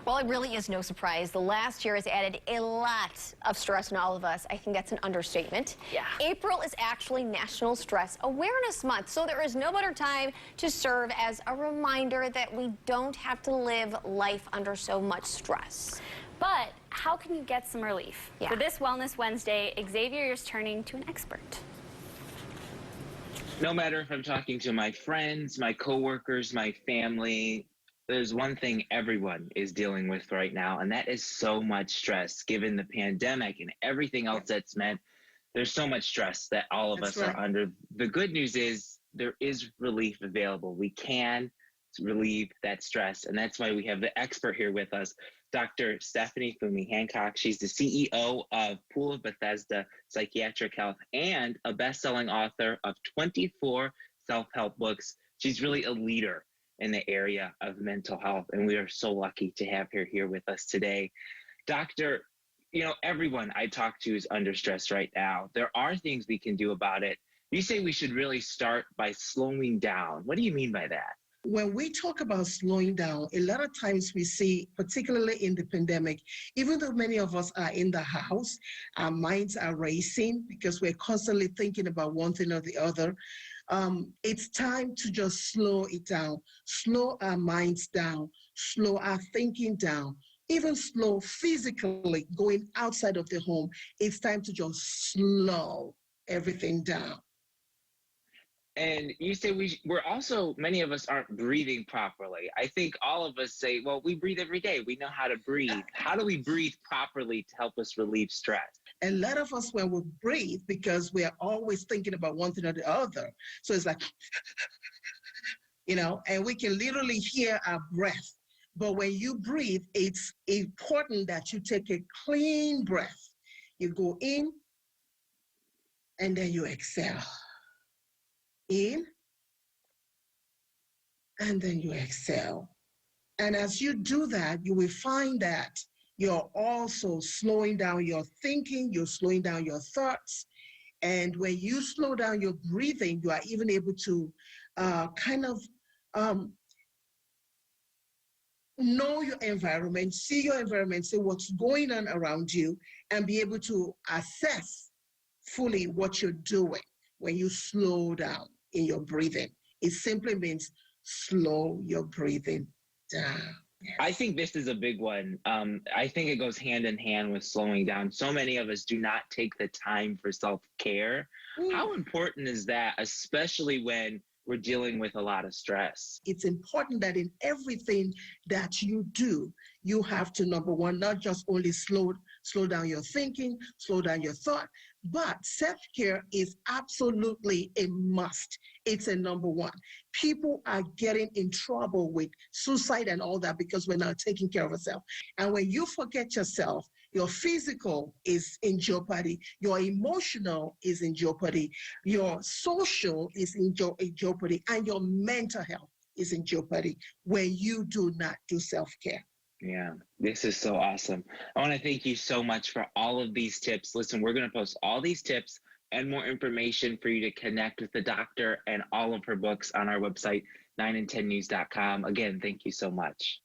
Well, it really is no surprise. The last year has added a lot of stress on all of us. I think that's an understatement. Yeah. April is actually National Stress Awareness Month, so there is no better time to serve as a reminder that we don't have to live life under so much stress. But how can you get some relief? Yeah. For this Wellness Wednesday, Xavier is turning to an expert. No matter if I'm talking to my friends, my coworkers, my family, there's one thing everyone is dealing with right now, and that is so much stress. Given the pandemic and everything else that's meant, there's so much stress that all of us are under. The good news is there is relief available. We can relieve that stress, and that's why we have the expert here with us, Dr. Stephanie Fumi Hancock. She's the CEO of Pool of Bethesda Psychiatric Health and a best-selling author of 24 self-help books. She's really a leader in the area of mental health, and we are so lucky to have her here with us today. Doctor, everyone I talk to is under stress right now. There are things we can do about it. You say we should really start by slowing down. What do you mean by that? When we talk about slowing down, a lot of times we see, particularly in the pandemic, even though many of us are in the house, our minds are racing because we're constantly thinking about one thing or the other. It's time to just slow it down, slow our minds down, slow our thinking down, even slow physically going outside of the home. It's time to just slow everything down. And you say we're also, many of us aren't breathing properly. I think all of us say, well, we breathe every day. We know how to breathe. How do we breathe properly to help us relieve stress? A lot of us, when we breathe, because we are always thinking about one thing or the other. So it's like, and we can literally hear our breath. But when you breathe, it's important that you take a clean breath. You go in, and then you exhale. In, and then you exhale. And as you do that, you will find that you're also slowing down your thinking, you're slowing down your thoughts. And when you slow down your breathing, you are even able to know your environment, see your environment, see what's going on around you, and be able to assess fully what you're doing when you slow down in your breathing. It simply means slow your breathing down. I think this is a big one. I think it goes hand in hand with slowing down. So many of us do not take the time for self-care. How important is that, especially when we're dealing with a lot of stress? It's important that in everything that you do, you have to, number one, not just only slow down your thinking, slow down your thought, but self-care is absolutely a must. It's a number one. People are getting in trouble with suicide and all that because we're not taking care of ourselves. And when you forget yourself, your physical is in jeopardy, your emotional is in jeopardy, your social is in jeopardy, and your mental health is in jeopardy when you do not do self-care. Yeah, this is so awesome. I want to thank you so much for all of these tips. Listen, we're going to post all these tips and more information for you to connect with the doctor and all of her books on our website, 9and10news.com. Again, thank you so much.